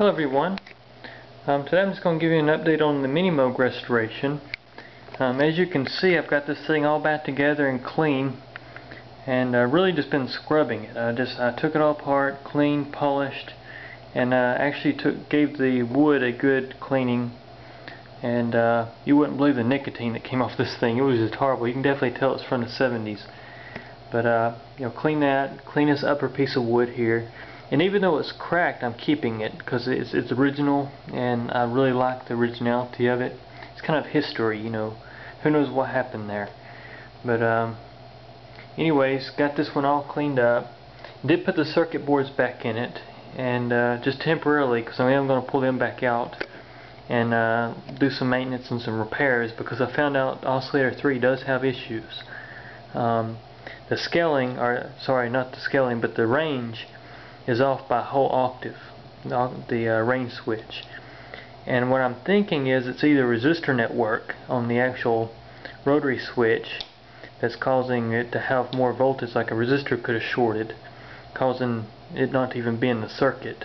Hello everyone. Today I'm just going to give you an update on the Minimoog restoration. As you can see, I've got this thing all back together and clean, and really just been scrubbing it. I took it all apart, cleaned, polished, and actually gave the wood a good cleaning. And you wouldn't believe the nicotine that came off this thing. It was just horrible. You can definitely tell it's from the 70s. But clean that, clean this upper piece of wood here. And even though it's cracked, I'm keeping it because it's original, and I really like the originality of it. It's kind of history, you know. Who knows what happened there? But anyways, got this one all cleaned up. Did put the circuit boards back in it, and just temporarily, because I am going to pull them back out and do some maintenance and some repairs, because I found out oscillator 3 does have issues. The scaling, or sorry, not the scaling, but the range is off by a whole octave, the range switch. And what I'm thinking is it's either resistor network on the actual rotary switch that's causing it to have more voltage, like a resistor could have shorted, causing it not to even be in the circuit,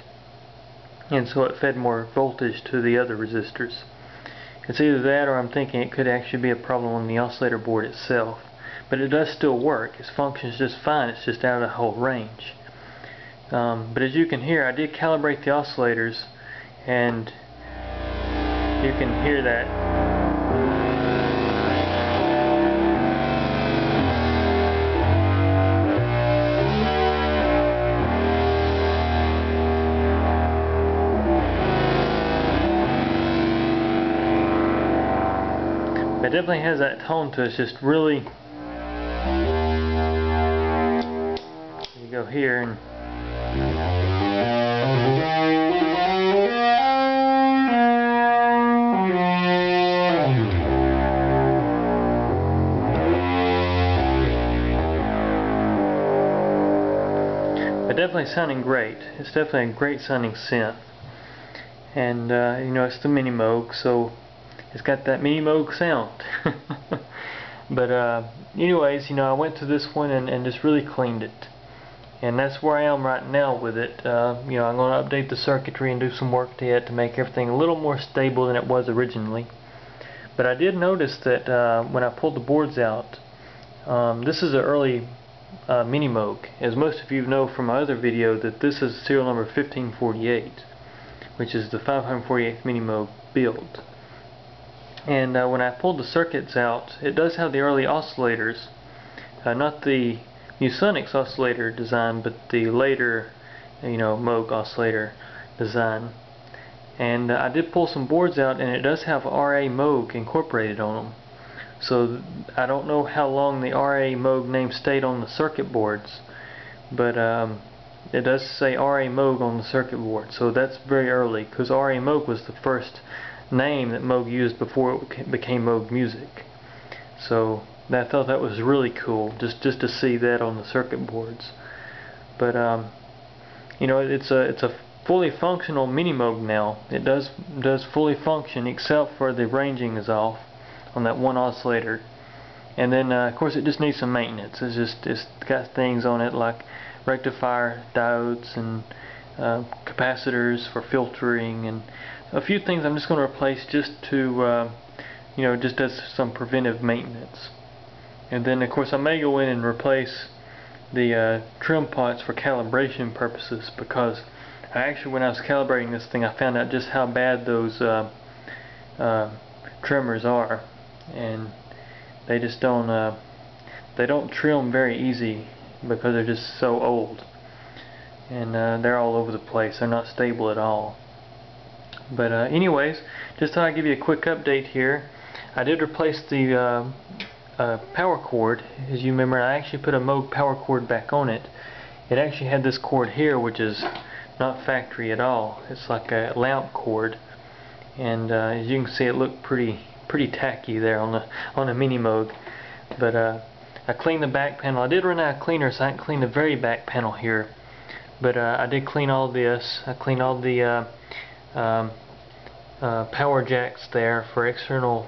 and so it fed more voltage to the other resistors. It's either that, or I'm thinking it could actually be a problem on the oscillator board itself. But it does still work. It functions just fine. It's just out of the whole range. But as you can hear, I did calibrate the oscillators, and you can hear that. It definitely has that tone to it. It's just really, you go here and but definitely sounding great. It's definitely a great sounding synth, and you know, it's the Minimoog, so it's got that Minimoog sound. But anyways, you know, I went to this one and just really cleaned it, and that's where I am right now with it. You know, I'm going to update the circuitry and do some work to it to make everything a little more stable than it was originally. But I did notice that when I pulled the boards out, this is an early Minimoog. As most of you know from my other video, that this is serial number 1548, which is the 548th Minimoog build. And when I pulled the circuits out, it does have the early oscillators, not the Musonics oscillator design, but the later, you know, Moog oscillator design. And I did pull some boards out, and it does have RA Moog incorporated on them. So I don't know how long the RA Moog name stayed on the circuit boards, but it does say RA Moog on the circuit board. So that's very early, because RA Moog was the first name that Moog used before it became Moog Music. So I thought that was really cool, just to see that on the circuit boards. But you know, it's a fully functional Minimoog now. It does fully function, except for the ranging is off on that one oscillator. And then of course it just needs some maintenance. It's got things on it like rectifier diodes and capacitors for filtering, and a few things I'm just going to replace just to you know, just as some preventive maintenance. And then of course I may go in and replace the trim pots for calibration purposes, because when I was calibrating this thing, I found out just how bad those trimmers are, and they just don't trim very easy, because they're just so old, and they're all over the place. They're not stable at all. But anyways, just thought I'd give you a quick update here. I did replace the power cord. As you remember, I actually put a Moog power cord back on it. It actually had this cord here, which is not factory at all. It's like a lamp cord, and as you can see, it looked pretty tacky there on the Minimoog. But I cleaned the back panel. I did run out of cleaner, so I didn't clean the very back panel here. But I did clean all this. I cleaned all the power jacks there for external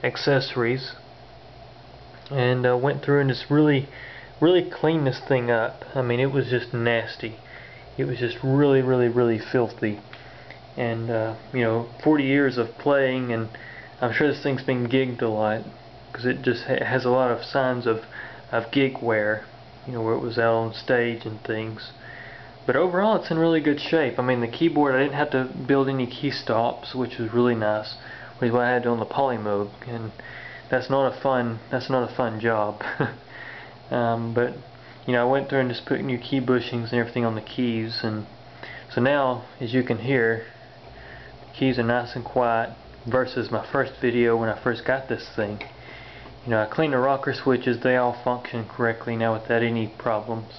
accessories, and went through and just really cleaned this thing up. I mean, it was just nasty, It was just really filthy. And you know, 40 years of playing, and I'm sure this thing's been gigged a lot, because it just has a lot of signs of gig wear, you know, where it was out on stage and things. But overall, it's in really good shape. I mean, the keyboard, I didn't have to build any key stops, which was really nice, which is what I had to do on the Minimoog, and that's not a fun job. But you know, I went through and just put new key bushings and everything on the keys, and so now, as you can hear, the keys are nice and quiet versus my first video when I first got this thing. You know, I cleaned the rocker switches, they all function correctly now without any problems.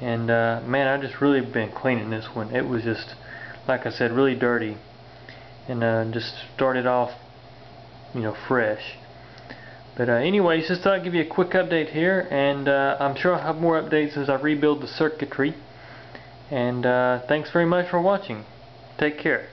And man, I've just really been cleaning this one. It was just, like I said, really dirty, and just started off, you know, fresh. But anyways, just thought I'd give you a quick update here, and I'm sure I'll have more updates as I rebuild the circuitry. And thanks very much for watching. Take care.